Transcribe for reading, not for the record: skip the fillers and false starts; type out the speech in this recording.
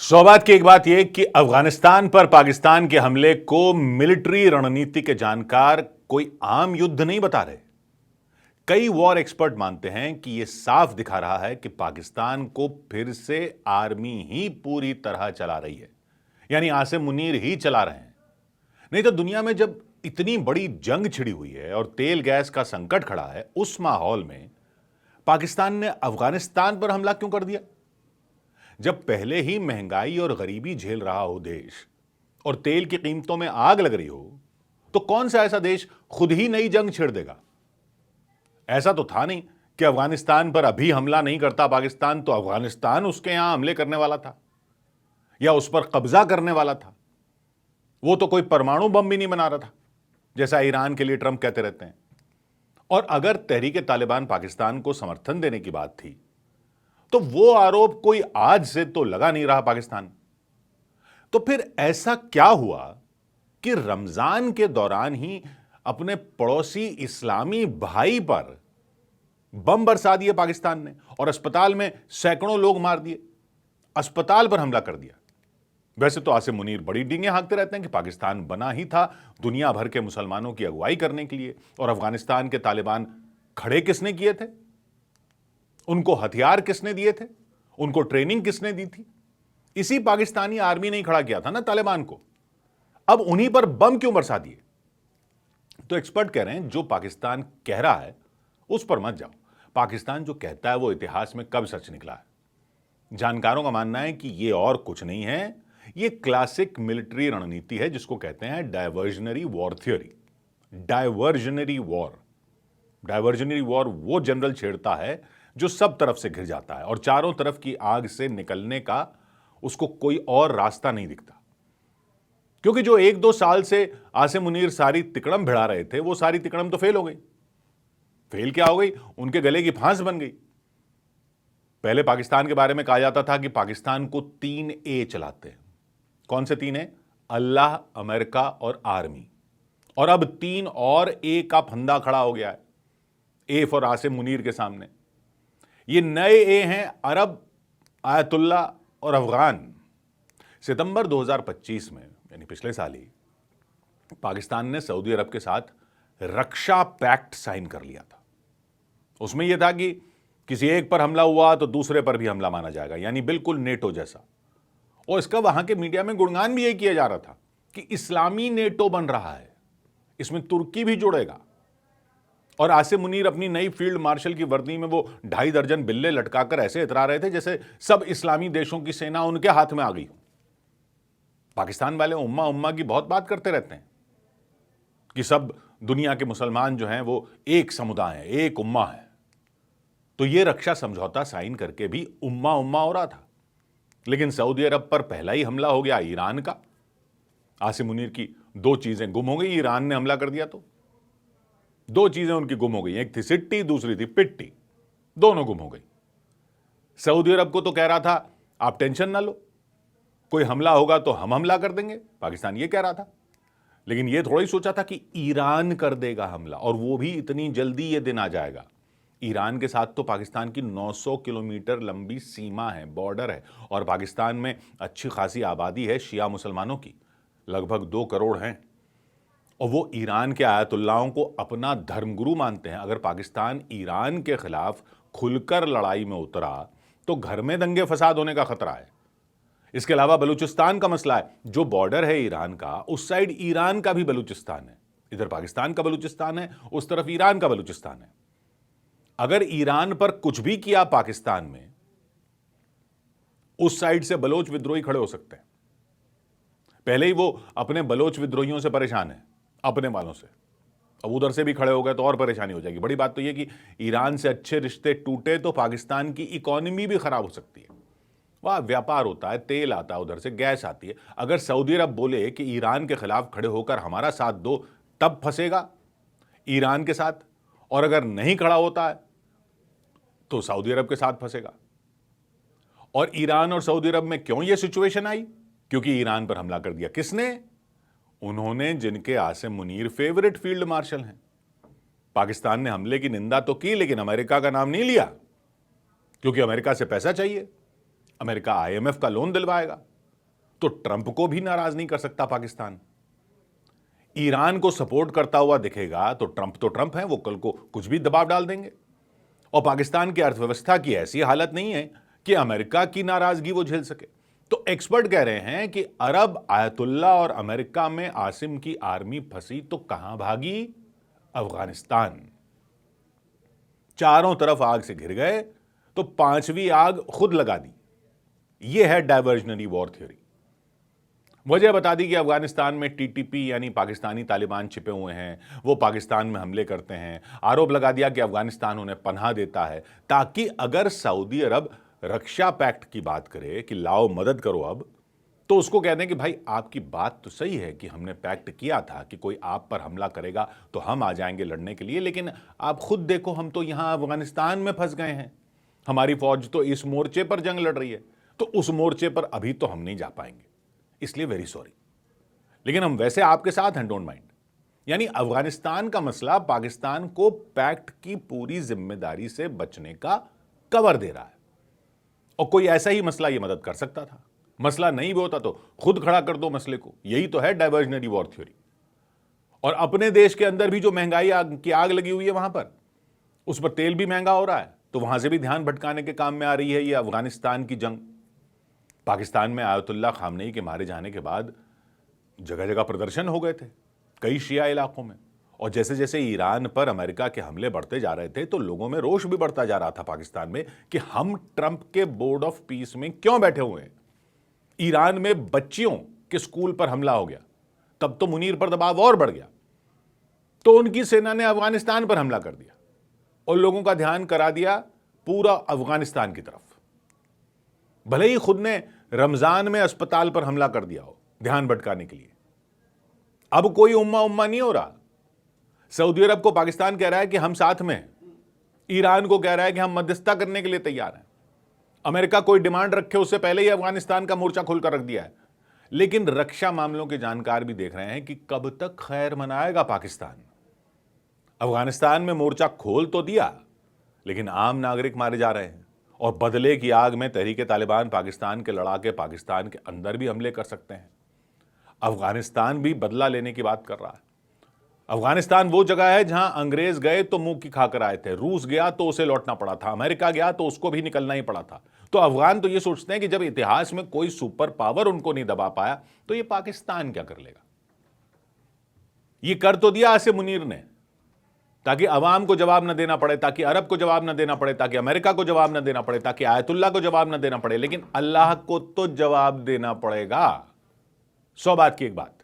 सौभाग्य की एक बात यह कि अफगानिस्तान पर पाकिस्तान के हमले को मिलिट्री रणनीति के जानकार कोई आम युद्ध नहीं बता रहे। कई वॉर एक्सपर्ट मानते हैं कि यह साफ दिखा रहा है कि पाकिस्तान को फिर से आर्मी ही पूरी तरह चला रही है, यानी आसिम मुनीर ही चला रहे हैं। नहीं तो दुनिया में जब इतनी बड़ी जंग छिड़ी हुई है और तेल गैस का संकट खड़ा है, उस माहौल में पाकिस्तान ने अफगानिस्तान पर हमला क्यों कर दिया? जब पहले ही महंगाई और गरीबी झेल रहा हो देश और तेल की कीमतों में आग लग रही हो, तो कौन सा ऐसा देश खुद ही नई जंग छेड़ देगा? ऐसा तो था नहीं कि अफगानिस्तान पर अभी हमला नहीं करता पाकिस्तान तो अफगानिस्तान उसके यहां हमले करने वाला था या उस पर कब्जा करने वाला था। वो तो कोई परमाणु बम भी नहीं बना रहा था, जैसा ईरान के लिए ट्रंप कहते रहते हैं। और अगर तहरीक तालिबान पाकिस्तान को समर्थन देने की बात थी, तो वो आरोप कोई आज से तो लगा नहीं रहा पाकिस्तान। तो फिर ऐसा क्या हुआ कि रमजान के दौरान ही अपने पड़ोसी इस्लामी भाई पर बम बरसा दिए पाकिस्तान ने और अस्पताल में सैकड़ों लोग मार दिए, अस्पताल पर हमला कर दिया। वैसे तो आसिम मुनीर बड़ी डींगे हाँकते रहते हैं कि पाकिस्तान बना ही था दुनिया भर के मुसलमानों की अगुवाई करने के लिए, और अफगानिस्तान के तालिबान खड़े किसने किए थे, उनको हथियार किसने दिए थे, उनको ट्रेनिंग किसने दी थी? इसी पाकिस्तानी आर्मी ने ही खड़ा किया था ना तालिबान को। अब उन्हीं पर बम क्यों बरसा दिए? तो एक्सपर्ट कह रहे हैं जो पाकिस्तान कह रहा है उस पर मत जाओ। पाकिस्तान जो कहता है वो इतिहास में कब सच निकला है। जानकारों का मानना है कि ये और कुछ नहीं है, ये क्लासिक मिलिट्री रणनीति है जिसको कहते हैं डायवर्जनरी वॉर थ्योरी। डायवर्जनरी वॉर वो जनरल छेड़ता है जो सब तरफ से घिर जाता है और चारों तरफ की आग से निकलने का उसको कोई और रास्ता नहीं दिखता। क्योंकि जो 1-2 साल से आसिम मुनीर सारी तिकड़म भिड़ा रहे थे, वो सारी तिकड़म तो फेल हो गई। फेल क्या हो गई? उनके गले की फांस बन गई। पहले पाकिस्तान के बारे में कहा जाता था कि पाकिस्तान को 3 ए चलाते हैं। कौन से 3 ए? अल्लाह, अमेरिका और आर्मी। और अब 3 और ए का फंदा खड़ा हो गया है, ए फॉर आसिम मुनीर के सामने। ये नए ए हैं अरब, आयतुल्ला और अफगान। सितंबर 2025 में, यानी पिछले साल ही, पाकिस्तान ने सऊदी अरब के साथ रक्षा पैक्ट साइन कर लिया था। उसमें यह था कि किसी एक पर हमला हुआ तो दूसरे पर भी हमला माना जाएगा, यानी बिल्कुल नेटो जैसा। और इसका वहां के मीडिया में गुणगान भी यही किया जा रहा था कि इस्लामी नेटो बन रहा है, इसमें तुर्की भी जुड़ेगा। और आसिम मुनीर अपनी नई फील्ड मार्शल की वर्दी में वो 2.5 दर्जन बिल्ले लटकाकर ऐसे इतरा रहे थे जैसे सब इस्लामी देशों की सेना उनके हाथ में आ गई हो। पाकिस्तान वाले उम्मा उम्मा की बहुत बात करते रहते हैं कि सब दुनिया के मुसलमान जो हैं वो एक समुदाय है, एक उम्मा है। तो ये रक्षा समझौता साइन करके भी उम्मा उम्मा हो रहा था। लेकिन सऊदी अरब पर पहला ही हमला हो गया ईरान का। आसिम मुनीर की 2 चीजें गुम हो गई। ईरान ने हमला कर दिया तो 2 चीजें उनकी गुम हो गई, एक थी सिट्टी, दूसरी थी पिट्टी। दोनों गुम हो गई। सऊदी अरब को तो कह रहा था आप टेंशन ना लो, कोई हमला होगा तो हम हमला कर देंगे, पाकिस्तान ये कह रहा था। लेकिन ये थोड़ा ही सोचा था कि ईरान कर देगा हमला, और वो भी इतनी जल्दी ये दिन आ जाएगा। ईरान के साथ तो पाकिस्तान की 900 किलोमीटर लंबी सीमा है, बॉर्डर है, और पाकिस्तान में अच्छी खासी आबादी है शिया मुसलमानों की, लगभग 2 करोड़ हैं। और वो ईरान के आयतुल्लाहों को अपना धर्मगुरु मानते हैं। अगर पाकिस्तान ईरान के खिलाफ खुलकर लड़ाई में उतरा तो घर में दंगे फसाद होने का खतरा है। इसके अलावा बलूचिस्तान का मसला है, जो बॉर्डर है ईरान का, उस साइड ईरान का भी बलूचिस्तान है, इधर पाकिस्तान का बलूचिस्तान है, उस तरफ ईरान का बलूचिस्तान है। अगर ईरान पर कुछ भी किया पाकिस्तान में, उस साइड से बलोच विद्रोही खड़े हो सकते हैं। पहले ही वो अपने बलोच विद्रोहियों से परेशान है, अपने वालों से। अब उधर से भी खड़े हो गए तो और परेशानी हो जाएगी। बड़ी बात तो यह कि ईरान से अच्छे रिश्ते टूटे तो पाकिस्तान की इकोनॉमी भी खराब हो सकती है। वहां व्यापार होता है, तेल आता है, उधर से गैस आती है। अगर सऊदी अरब बोले कि ईरान के खिलाफ खड़े होकर हमारा साथ दो, तब फंसेगा ईरान के साथ। और अगर नहीं खड़ा होता है तो सऊदी अरब के साथ फंसेगा। और ईरान और सऊदी अरब में क्यों यह सिचुएशन आई? क्योंकि ईरान पर हमला कर दिया किसने? उन्होंने, जिनके Asim Munir favourite field marshal हैं। पाकिस्तान ने हमले की निंदा तो की, लेकिन अमेरिका का नाम नहीं लिया, क्योंकि अमेरिका से पैसा चाहिए। अमेरिका IMF का लोन दिलवाएगा, तो ट्रंप को भी नाराज नहीं कर सकता पाकिस्तान। ईरान को सपोर्ट करता हुआ दिखेगा तो ट्रंप है, वो कल को कुछ भी दबाव डाल देंगे। और पाकिस्तान की अर्थव्यवस्था की ऐसी हालत नहीं है कि अमेरिका की नाराजगी वो झेल सके। तो एक्सपर्ट कह रहे हैं कि अरब, आयतुल्ला और अमेरिका में आसिम की आर्मी फंसी तो कहां भागी? अफगानिस्तान। चारों तरफ आग से घिर गए तो पांचवी आग खुद लगा दी। यह है डाइवर्जनरी वॉर थ्योरी। वजह बता दी कि अफगानिस्तान में टीटीपी यानी पाकिस्तानी तालिबान छिपे हुए हैं, वो पाकिस्तान में हमले करते हैं। आरोप लगा दिया कि अफगानिस्तान उन्हें पनाह देता है ताकि अगर सऊदी अरब रक्षा पैक्ट की बात करे कि लाओ मदद करो अब, तो उसको कह दें कि भाई आपकी बात तो सही है कि हमने पैक्ट किया था कि कोई आप पर हमला करेगा तो हम आ जाएंगे लड़ने के लिए, लेकिन आप खुद देखो हम तो यहां अफगानिस्तान में फंस गए हैं, हमारी फौज तो इस मोर्चे पर जंग लड़ रही है, तो उस मोर्चे पर अभी तो हम नहीं जा पाएंगे, इसलिए वेरी सॉरी, लेकिन हम वैसे आपके साथ हैं, डोंट माइंड। यानी अफगानिस्तान का मसला पाकिस्तान को पैक्ट की पूरी जिम्मेदारी से बचने का कवर दे रहा है। और कोई ऐसा ही मसला ये मदद कर सकता था, मसला नहीं भी होता तो खुद खड़ा कर दो मसले को। यही तो है डाइवर्जनरी वॉर थ्योरी। और अपने देश के अंदर भी जो महंगाई की आग लगी हुई है वहां पर, उस पर तेल भी महंगा हो रहा है, तो वहां से भी ध्यान भटकाने के काम में आ रही है ये अफगानिस्तान की जंग। पाकिस्तान में आयतुल्ला खामनेई के मारे जाने के बाद जगह जगह प्रदर्शन हो गए थे कई शिया इलाकों में, और जैसे जैसे ईरान पर अमेरिका के हमले बढ़ते जा रहे थे तो लोगों में रोष भी बढ़ता जा रहा था पाकिस्तान में कि हम ट्रंप के बोर्ड ऑफ पीस में क्यों बैठे हुए हैं। ईरान में बच्चियों के स्कूल पर हमला हो गया, तब तो मुनीर पर दबाव और बढ़ गया, तो उनकी सेना ने अफगानिस्तान पर हमला कर दिया और लोगों का ध्यान करा दिया पूरा अफगानिस्तान की तरफ। भले ही खुद ने रमजान में अस्पताल पर हमला कर दिया हो ध्यान भटकाने के लिए। अब कोई उम्मा नहीं हो रहा। सऊदी अरब को पाकिस्तान कह रहा है कि हम साथ में हैं, ईरान को कह रहा है कि हम मध्यस्थता करने के लिए तैयार हैं, अमेरिका कोई डिमांड रखे उससे पहले ही अफगानिस्तान का मोर्चा खोलकर रख दिया है। लेकिन रक्षा मामलों के जानकार भी देख रहे हैं कि कब तक खैर मनाएगा पाकिस्तान। अफगानिस्तान में मोर्चा खोल तो दिया, लेकिन आम नागरिक मारे जा रहे हैं, और बदले की आग में तहरीके तालिबान पाकिस्तान के लड़ाके पाकिस्तान के अंदर भी हमले कर सकते हैं। अफगानिस्तान भी बदला लेने की बात कर रहा है। अफगानिस्तान वो जगह है जहां अंग्रेज गए तो मुंह की खाकर आए थे, रूस गया तो उसे लौटना पड़ा था, अमेरिका गया तो उसको भी निकलना ही पड़ा था। तो अफगान तो ये सोचते हैं कि जब इतिहास में कोई सुपर पावर उनको नहीं दबा पाया तो ये पाकिस्तान क्या कर लेगा। ये कर तो दिया आसिम मुनीर ने, ताकि अवाम को जवाब न देना पड़े, ताकि अरब को जवाब न देना पड़े, ताकि अमेरिका को जवाब न देना पड़े, ताकि आयतुल्ला को जवाब न देना पड़े, लेकिन अल्लाह को तो जवाब देना पड़ेगा। 100 बात की एक बात,